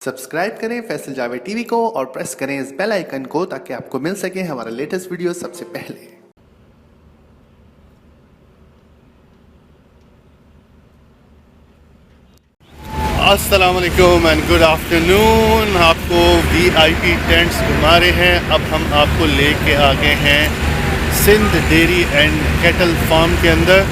Subscribe करें Faisal Javed TV को और प्रेस करें इस बेल आइकन को ताकि आपको मिल सके हमारा लेटेस्ट वीडियो सबसे पहले। अस्सलाम वालेकुम एंड गुड आफ्टरनून। आपको VIP टेंट्स घुमा रहे हैं। अब हम आपको लेके आ गए हैं Sindh dairy and cattle farm के अंदर।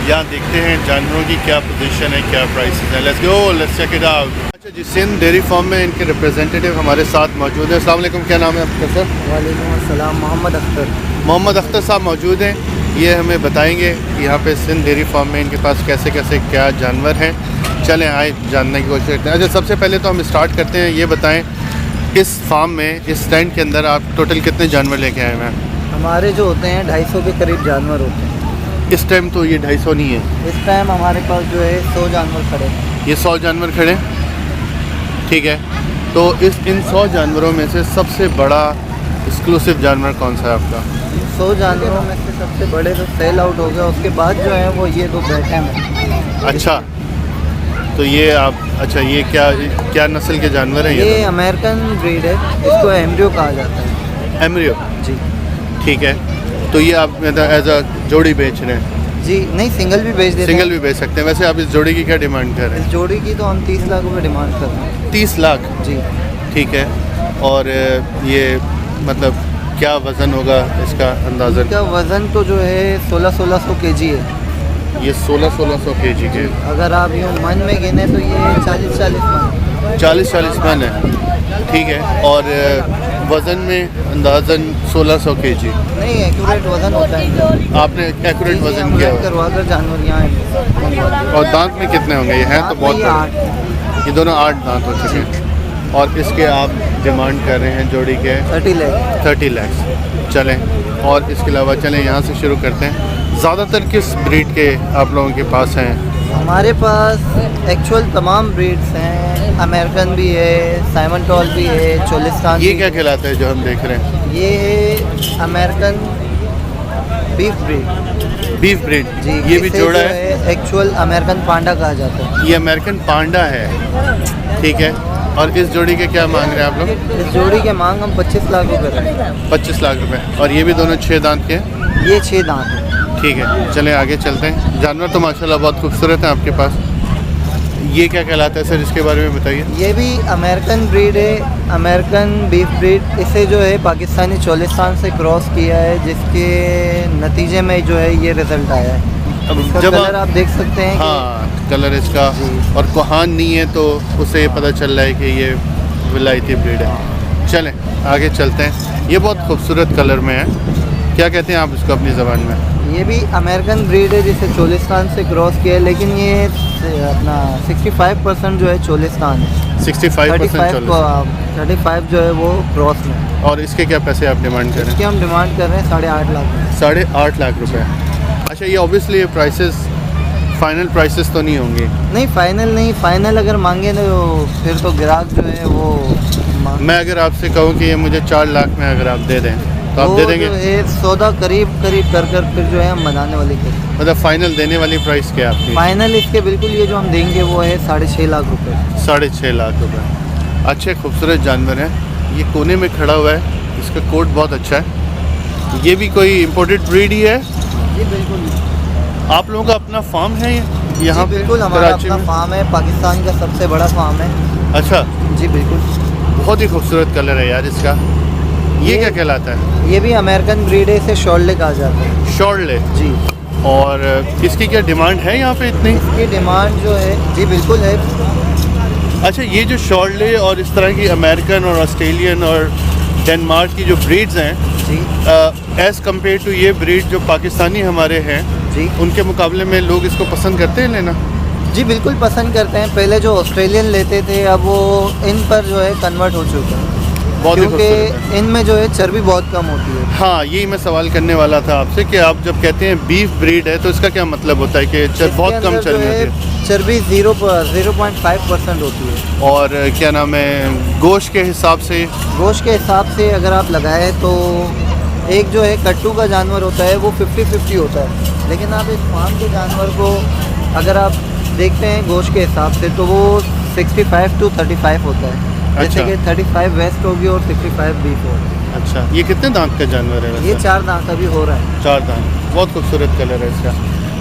यहाँ देखते हैं जानवरों की क्या पोजीशन है, क्या प्राइसेस हैं। Let's go, let's check it out. अच्छा जी, सिंध डेयरी फार्म में इनके रिप्रेजेंटेटिव हमारे साथ मौजूद हैं। अस्सलाम वालेकुम, क्या नाम है आपका सर? वालेकुम अस्सलाम, मोहम्मद अख्तर। मोहम्मद अख्तर साहब मौजूद हैं। ये हमें बताएंगे कि यहाँ पे सिंध डेयरी फार्म में इनके पास कैसे कैसे क्या जानवर हैं। चलें आए जानने की कोशिश करते हैं। अच्छा, सबसे पहले तो हम स्टार्ट करते हैं। ये बताएं, इस फार्म में, इस स्टैंड के अंदर आप टोटल कितने जानवर लेके आए हैं? हमारे जो होते हैं 250 के करीब जानवर होते हैं। इस टाइम तो ये 250 नहीं है, इस टाइम हमारे पास जो है 100 जानवर खड़े हैं। ये 100 जानवर खड़े हैं, ठीक है। तो इन 100 जानवरों में से सबसे बड़ा एक्सक्लूसिव जानवर कौन सा है आपका? 100 जानवरों में से सबसे बड़े तो सेल आउट हो गया। उसके बाद जो है वो ये दो बैठे हैं। अच्छा, तो ये आप, अच्छा ये क्या नस्ल के जानवर हैं? ये अमेरिकन ब्रीड है, इसको एम्ब्रियो कहा जाता है। एम्ब्रियो जी, ठीक है। तो ये आप एज अ जोड़ी बेच रहे हैं? जी नहीं, सिंगल भी बेच देते हैं। सिंगल भी बेच सकते हैं। वैसे आप इस जोड़ी की क्या डिमांड कर रहे हैं? इस जोड़ी की तो हम 30 लाख रुपये डिमांड कर रहे हैं। 30 लाख? जी, ठीक है। और ये मतलब क्या वज़न होगा इसका अंदाज़न? इसका वज़न तो जो है 1600 kg है। ये 1600 kg के, अगर आप यूँ मन में गिने तो ये 40 मन। 40 मन है, ठीक है। और वज़न में अंदाज़न 1600 kg? नहीं, एक्यूरेट वज़न होता है। आपने एक्यूरेट वज़न किया हुआ? करवा कर जानवर यहाँ। और दांत में कितने होंगे? ये हैं तो बहुत बड़े। 8। ये दोनों 8 दांत हो चुके हैं। और इसके आप डिमांड कर रहे हैं जोड़ी के 30 लाख। चलें, और इसके अलावा चलें यहाँ से शुरू करते हैं। ज़्यादातर किस ब्रीड के आप लोगों के पास हैं? हमारे पास एक्चुअल तमाम ब्रीड्स हैं। अमेरिकन भी है, साइमन टॉल भी है, चोलिस्तान। ये क्या कहलाता है जो हम देख रहे हैं? ये है American beef breed. Beef breed जी, ये भी इसे जोड़ा जो है? एक्चुअल अमेरिकन पांडा कहा जाता है। ये अमेरिकन पांडा है, ठीक है। और इस जोड़ी के क्या मांग रहे हैं आप लोग? इस जोड़ी के मांग हम 25 लाख रुपये कर रहे हैं। 25 लाख रुपए। और ये भी दोनों 6 दांत के हैं? ये 6 दांत है। ठीक है, चलें आगे चलते हैं। जानवर तो माशाल्लाह बहुत खूबसूरत है आपके पास। ये क्या कहलाता है सर, इसके बारे में बताइए। ये भी अमेरिकन ब्रीड है, अमेरिकन बीफ ब्रीड। इसे जो है पाकिस्तानी चोलिस्तान से क्रॉस किया है, जिसके नतीजे में जो है ये रिज़ल्ट आया है। अब इसका जब कलर आप देख सकते हैं। हाँ, कलर इसका, जी। और कोहान नहीं है तो उससे ये पता चल रहा है कि ये विलायती ब्रीड है। चलें आगे चलते हैं। ये बहुत खूबसूरत कलर में है, क्या कहते हैं आप इसको अपनी ज़बान में? ये भी अमेरिकन ब्रीड है जिसे चोलिस्तान से क्रॉस किया है, लेकिन ये अपना 65% जो है चोलिस्तान है। 65% 35 जो है वो क्रॉस में। और इसके क्या पैसे आप डिमांड कर रहे इसके हम डिमांड कर रहे हैं 8.5 लाख। हैं? 8.5 लाख रुपए। अच्छा, ये ऑब्वियसली ये प्राइसेस फाइनल प्राइसेस तो नहीं होंगे? नहीं, फाइनल नहीं। फाइनल अगर मांगे तो फिर तो ग्राहक जो है वो मैं अगर आपसे कहूँ कि ये मुझे 4 लाख में अगर आप दे दें तो आप दे देंगे? जो है सौदा करीब कर फिर जो है हम बनाने वाले थे। मतलब फाइनल देने वाली प्राइस क्या है आपकी? फाइनल इसके बिल्कुल ये जो हम देंगे वो है 6.5 लाख रुपए। 6.5 लाख रुपए। अच्छे खूबसूरत जानवर हैं। ये कोने में खड़ा हुआ है, इसका कोट बहुत अच्छा है। ये भी कोई इम्पोर्टेड ब्रीड ही है? जी बिल्कुल। आप लोगों का अपना फार्म है यहाँ? बिल्कुल, हमारा अपना फार्म है, पाकिस्तान का सबसे बड़ा फार्म है। अच्छा जी बिल्कुल। बहुत ही खूबसूरत कलर है यार इसका। ये क्या कहलाता है? ये भी अमेरिकन ब्रीड है, इसे शॉर्ले कहा जाता है। शॉर्ले? जी। और इसकी क्या डिमांड है यहाँ पे इतनी? इसकी डिमांड जो है, जी बिल्कुल है। अच्छा, ये जो शॉर्ले और इस तरह की अमेरिकन और ऑस्ट्रेलियन और डेनमार्क की जो ब्रीड्स हैं, जी, एज़ कम्पेयर टू ये ब्रीड जो पाकिस्तानी हमारे हैं, जी, उनके मुकाबले में लोग इसको पसंद करते हैं लेना? जी बिल्कुल पसंद करते हैं। पहले जो ऑस्ट्रेलियन लेते थे, अब वो इन पर जो है कन्वर्ट हो चुके हैं, क्योंकि इनमें जो है चर्बी बहुत कम होती है। हाँ, यही मैं सवाल करने वाला था आपसे कि आप जब कहते हैं बीफ ब्रीड है तो इसका क्या मतलब होता है कि बहुत कम चर्बी होती है? चर्बी 0.5% होती है। और क्या नाम है, गोश्त के हिसाब से? गोश्त के हिसाब से अगर आप लगाए तो एक जो है कट्टू का जानवर होता है वो 50-50 होता है, लेकिन आप इस फार्म के जानवर को अगर आप देखते हैं गोश्त के हिसाब से तो वो 65 to 35 होता है। जैसे कि 35 वेस्ट होगी और 65 बीफ होगी। अच्छा, ये कितने दांत का जानवर है वैसे? ये 4 दांत का भी हो रहा है। 4 दांत, बहुत खूबसूरत कलर है इसका।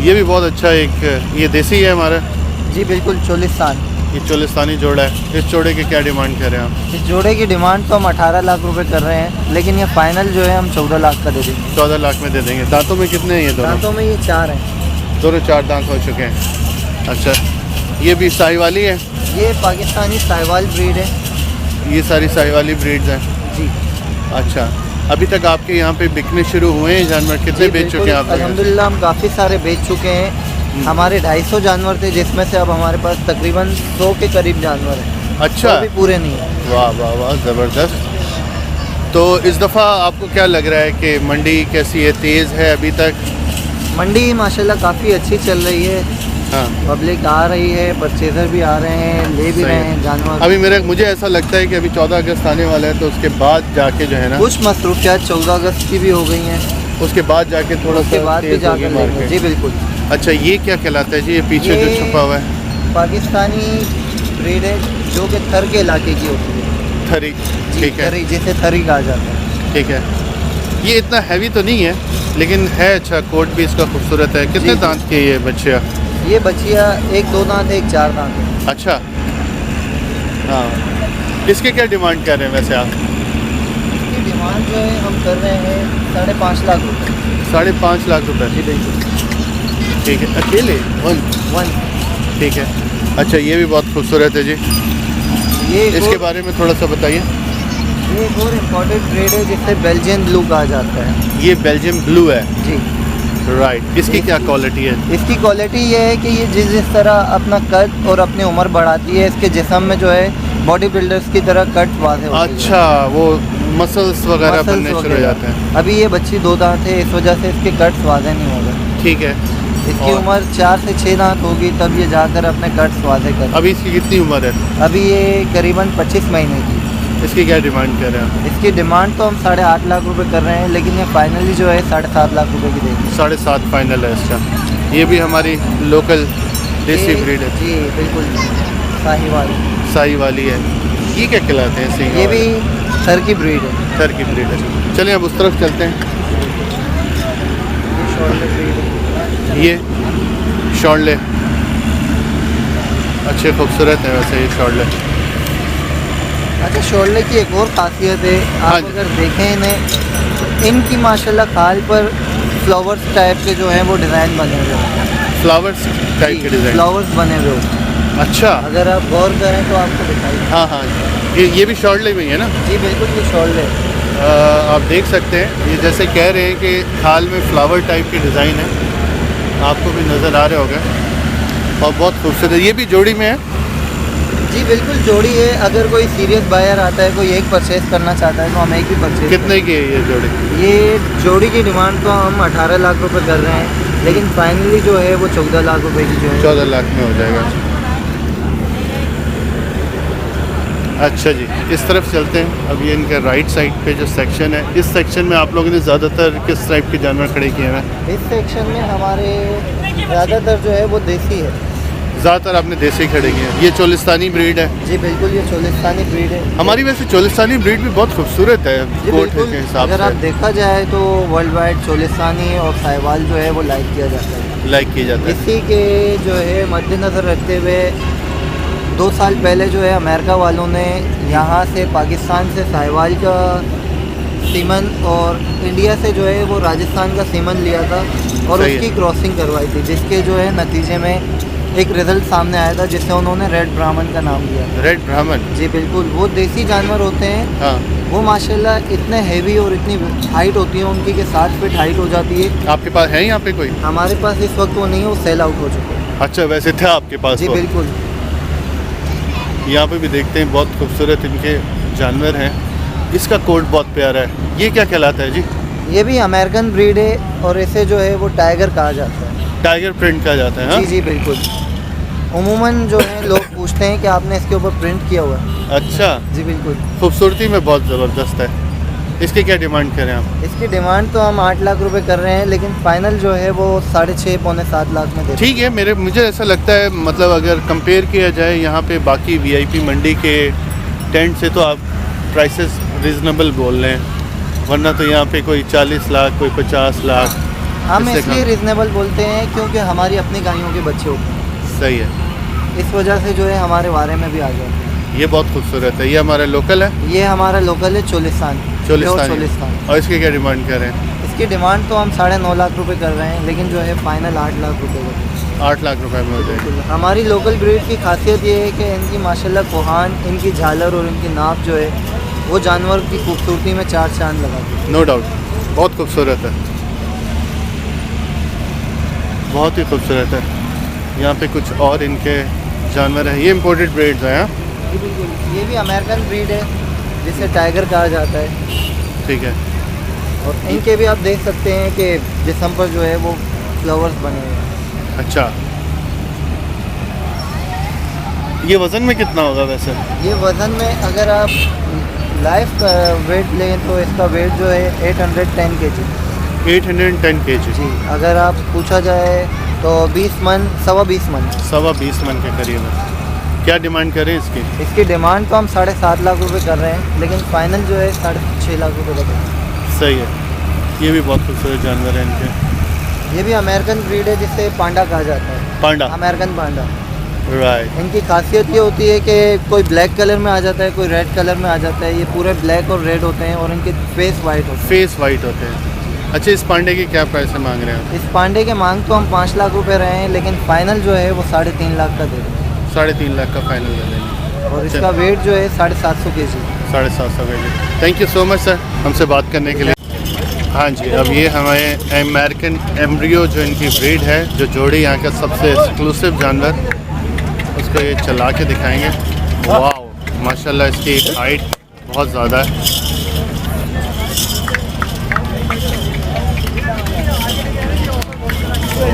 ये भी बहुत अच्छा एक, ये देसी है हमारा? जी बिल्कुल, चोलिस्तान। ये चोलिस्तानी जोड़ा है। इस जोड़े की क्या डिमांड कर रहे हैं आप? इस जोड़े की डिमांड तो हम 18 लाख रुपए कर रहे हैं, लेकिन ये फाइनल जो है हम 14 लाख का दे देंगे। 14 लाख में दे देंगे। दांतों में कितने हैं ये दोनों? दांतों में ये 4 हैं। दोनों 4 दांत हो चुके हैं। अच्छा, ये भी साहिवाली है? ये पाकिस्तानी साहिवाल ब्रीड है। ये सारी साहिवाली ब्रीड्स हैं? जी। अच्छा, अभी तक आपके यहाँ पे बिकने शुरू हुए हैं जानवर? कितने जी, बेच चुके हैं आप? अल्हम्दुलिल्लाह हम काफ़ी सारे बेच चुके हैं। हमारे 250 जानवर थे, जिसमें से अब हमारे पास तकरीबन 100 के करीब जानवर हैं। अच्छा, भी पूरे नहीं है। वाह वाह वाह, ज़बरदस्त। तो इस दफ़ा आपको क्या लग रहा है कि मंडी कैसी है? तेज़ है अभी तक? मंडी माशाल्लाह काफ़ी अच्छी चल रही है। हाँ, पब्लिक आ रही है, परचेजर भी आ रहे हैं, ले भी सही रहे है। हैं जानवर। अभी मुझे ऐसा लगता है कि अभी 14 अगस्त आने वाला है, तो उसके बाद जाके जो है ना, कुछ मसरूफियात 14 अगस्त की भी हो गई हैं। उसके बाद जाके थोड़ा उसके सा बाद भी तेज़ होगी जाकर लेंगे। मार्केट। जी बिल्कुल। अच्छा, ये क्या कहलाता है जी? ये पीछे जो ये छुपा हुआ है पाकिस्तानी ब्रीड है, जो कि थर के इलाके की होती है। थरी? जी, ठीक है, थरी, जिसे थरी कहा जाता है। ठीक है। ये इतना हैवी तो नहीं है, लेकिन है अच्छा। कोट भी इसका खूबसूरत है। कितने जी। दांत के ये बच्चे? ये बच्चियाँ एक 2 दांत है, एक 4 दांत है। अच्छा, हाँ। इसके क्या डिमांड कर रहे हैं वैसे आप? इसकी डिमांड जो है हम कर रहे हैं 5.5 लाख रुपये। 5.5 लाख रुपए? जी बिल्कुल। ठीक है, अकेले? वन। ठीक है। अच्छा, ये भी बहुत खूबसूरत है जी। ये इसके बारे में थोड़ा सा बताइए। ये एक और इम्पोर्टेड ब्रीड है, जिसे बेल्जियन ब्लू कहा जाता है। ये बेल्जियम ब्लू है? जी। राइट। इसकी क्या क्वालिटी है? इसकी क्वालिटी ये है कि ये जिस तरह अपना कद और अपनी उम्र बढ़ाती है, इसके जिस्म में जो है बॉडी बिल्डर्स की तरह कट वाज़े होते हैं। अच्छा, वो मसल्स वगैरह बनने शुरू हो जाते हैं। अभी ये बच्ची 2 दांत है, इस वजह से इसके कट्स वाज़े नहीं हो गए। ठीक है। इसकी और उम्र 4 से 6 दांत होगी, तब ये जाकर अपने कट्स वाज़े कर। अभी इसकी कितनी उम्र है? अभी ये करीबन 25 महीने की। इसकी क्या डिमांड कर रहे हैं? इसकी डिमांड तो हम 8.5 लाख रुपए कर रहे हैं, लेकिन ये फाइनली जो है 7.5 लाख रुपए की देंगे। 7.5 फाइनल है इसका। ये भी हमारी लोकल देसी ब्रीड है? जी बिल्कुल, साहिवाल। साहिवाली है। ये क्या कहलाते हैं? सिंह ये वाले? भी सर की ब्रीड है। सर की ब्रीड है। चलिए अब उस तरफ चलते हैं। ये शॉर्ट ब्रीड है। ये शॉर्ले अच्छे खूबसूरत हैं वैसे ये शॉर्ले। अच्छा, शोल्डर की एक और खासियत है, हाँ आप जी। अगर देखें इन्हें, तो इनकी माशाल्लाह खाल पर फ्लावर्स टाइप के जो हैं वो डिज़ाइन बने हुए हैं। फ्लावर्स टाइप के डिज़ाइन? फ्लावर्स बने हुए होते हैं। अच्छा, अगर आप गौर करें तो आपको दिखाई। हाँ हाँ, ये भी शॉर्ले में ही है ना? जी बिल्कुल, ये शोल्डर है। आप देख सकते हैं, ये जैसे कह रहे हैं कि खाल में फ्लावर टाइप की डिज़ाइन है, आपको भी नज़र आ रहे होगा, और बहुत खूबसूरत है। ये भी जोड़ी में है? जी बिल्कुल, जोड़ी है। अगर कोई सीरियस बायर आता है, कोई एक परचेज़ करना चाहता है, तो हम एक भी परचेज़। कितने की है ये जोड़ी? ये जोड़ी की डिमांड तो हम 18 लाख रुपए कर रहे हैं, लेकिन फाइनली जो है वो 14 लाख रुपए की जो है। 14 लाख में हो जाएगा। अच्छा जी, इस तरफ चलते हैं। अब ये इनका राइट साइड पे जो सेक्शन है, इस सेक्शन में आप लोगों ने ज़्यादातर किस टाइप के जानवर खड़े किए हैं? इस सेक्शन में हमारे ज़्यादातर जो है वो देसी है। ज़्यादातर आपने देसी खड़े किए हैं। ये चोलिस्तानी ब्रीड है? जी बिल्कुल, ये चोलिस्तानी ब्रीड है। हमारी वैसे चोलिस्तानी ब्रीड भी बहुत खूबसूरत है जी कोट बिल्कुल, के हिसाब अगर आप से। देखा जाए तो वर्ल्ड वाइड चोलिस्तानी और साहिवाल जो है वो लाइक किया जाता है। लाइक किया जाता है। इसी के जो है मद्देनज़र रखते हुए 2 साल पहले जो है अमेरिका वालों ने यहाँ से पाकिस्तान से साहिवाल का सीमन और इंडिया से जो है वो राजस्थान का सीमन लिया था और सही है। उसकी क्रॉसिंग करवाई थी, जिसके जो है नतीजे में एक रिज़ल्ट सामने आया था, जिससे उन्होंने रेड ब्राह्मण का नाम दिया था। रेड ब्राह्मण? जी बिल्कुल, वो देसी जानवर होते हैं। हाँ। वो माशाल्लाह इतने हेवी और इतनी हाइट होती है उनकी कि 7 फीट हाइट हो जाती है। आपके पास है यहाँ पे कोई? हमारे पास इस वक्त वो नहीं है, वो सेल आउट हो चुके हैं। अच्छा, वैसे था आपके पास? जी तो बिल्कुल। यहाँ पे भी देखते हैं, बहुत खूबसूरत इनके जानवर हैं। इसका कोट बहुत प्यारा है। ये क्या कहलाता है जी? ये भी अमेरिकन ब्रीड है और इसे जो है वो टाइगर कहा जाता है। टाइगर प्रिंट कहा जाता है? हाँ? जी जी बिल्कुल। उमूमन जो है लोग पूछते हैं कि आपने इसके ऊपर प्रिंट किया हुआ है। अच्छा, जी बिल्कुल। खूबसूरती में बहुत ज़बरदस्त है। इसकी क्या डिमांड करें आप? इसकी डिमांड तो हम 8 लाख रुपए कर रहे हैं, लेकिन फाइनल जो है वो 6.5 पौने 7 लाख में दे। ठीक है। मुझे ऐसा लगता है, मतलब अगर कंपेयर किया जाए यहाँ पे बाकी वीआईपी मंडी के टेंट से तो आप प्राइसेस रीज़नेबल बोल रहे हैं, वरना तो यहाँ पे कोई 40 लाख, कोई 50 लाख। हम इससे इसलिए कम। रिजनेबल बोलते हैं क्योंकि हमारी अपनी गायों के बच्चे होते हैं, सही है, इस वजह से जो है हमारे बारे में भी आ जाते हैं। ये बहुत खूबसूरत है। ये हमारा लोकल है, ये हमारा लोकल है चोलिस्तान, प्योर चोलिस्तान। और इसकी क्या डिमांड कर रहे हैं? इसकी डिमांड तो हम 9.5 लाख रुपए कर रहे हैं, लेकिन जो है फाइनल 8 लाख रुपए का। 8 लाख रुपए में हो जाएगी। हमारी लोकल ब्रीड की खासियत ये है कि इनकी माशाल्लाह कोहान, इनकी झालर और इनकी नाप जो है वो जानवर की खूबसूरती में 4 चांद लगाती है। नो डाउट, बहुत खूबसूरत है, बहुत ही खूबसूरत है। यहाँ पे कुछ और इनके जानवर हैं, ये इम्पोर्टेड ब्रीड्स हैं। हाँ? जी बिल्कुल, ये भी अमेरिकन ब्रीड है जिसे टाइगर कहा जाता है। ठीक है। और इनके भी आप देख सकते हैं कि जिस्म पर जो है वो फ्लावर्स बने हुए हैं। अच्छा, ये वज़न में कितना होगा वैसे? ये वज़न में अगर आप लाइफ का वेट लें तो इसका वेट जो है 810 kg। 810 kg। जी, अगर आप पूछा जाए तो 20 मन, 20.25 मन। 20 मन के करीब है। क्या डिमांड करें इसकी? इसकी डिमांड तो हम 7.5 लाख रुपए कर रहे हैं, लेकिन फाइनल जो है 6.5 लाख रुपए का देंगे। सही है। ये भी बहुत खूबसूरत जानवर है इनके। ये भी अमेरिकन ब्रीड है जिसे पांडा कहा जाता है, पांडा, अमेरिकन पांडा। राइट। इनकी खासियत ये होती है कि कोई ब्लैक कलर में आ जाता है, कोई रेड कलर में आ जाता है। ये पूरे ब्लैक और रेड होते हैं और इनके फेस वाइट होते हैं। फेस वाइट होते हैं। अच्छा, इस पांडे की क्या प्राइस मांग रहे हैं? इस पांडे के मांग तो हम 5 लाख रुपए रहे हैं, लेकिन फाइनल जो है वो 3.5 लाख का दे देंगे। 3.5 लाख का फाइनल दे देंगे। और इसका वेट जो है 750 kg। 750 kg। Thank you so much sir हमसे बात करने के लिए। हाँ जी, अब ये हमारे अमेरिकन एम्ब्रियो जो इनकी ब्रीड है, जो जोड़ी यहाँ का सबसे एक्सक्लूसिव जानवर, उसको ये चला के दिखाएंगे। वाह, माशाल्लाह इसकी हाइट बहुत ज़्यादा है।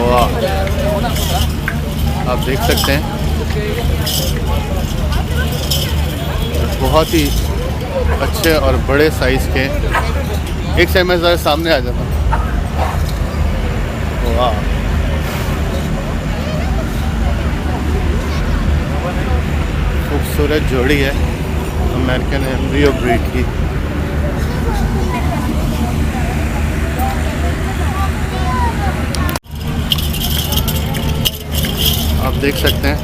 वाह, आप देख सकते हैं, बहुत ही अच्छे और बड़े साइज़ के। एक से मैं ज़रा सामने आ जाता हूँ। वाह, खूबसूरत जोड़ी है अमेरिकन एम्ब्रियो ब्रीड की। आप देख सकते हैं,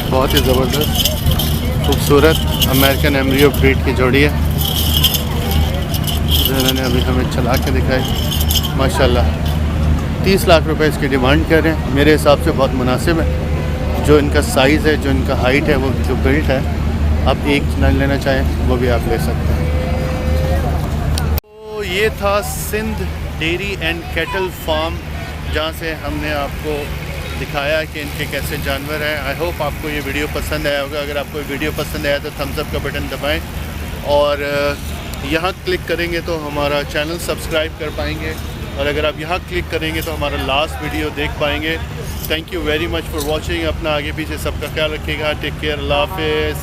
बहुत ही ज़बरदस्त खूबसूरत अमेरिकन एम्ब्रियो ब्रीड की जोड़ी है जो इन्होंने अभी हमें चला के दिखाई। माशाल्लाह 30 लाख रुपए इसकी डिमांड कर रहे हैं। मेरे हिसाब से बहुत मुनासिब है। जो इनका साइज़ है, जो इनका हाइट है, वो जो बिल्ट है, आप एक न लेना चाहें वो भी आप ले सकते हैं। तो ये था Sindh dairy and cattle farm, जहाँ से हमने आपको दिखाया कि इनके कैसे जानवर हैं। आई होप आपको ये वीडियो पसंद आया होगा। अगर आपको वीडियो पसंद आया तो थम्स अप का बटन दबाएं और यहाँ क्लिक करेंगे तो हमारा चैनल सब्सक्राइब कर पाएंगे, और अगर आप यहाँ क्लिक करेंगे तो हमारा लास्ट वीडियो देख पाएंगे। Thank you very much for watching. अपना आगे पीछे सबका ख्याल रखिएगा। टेक केयर, अल्लाह हाफिज़।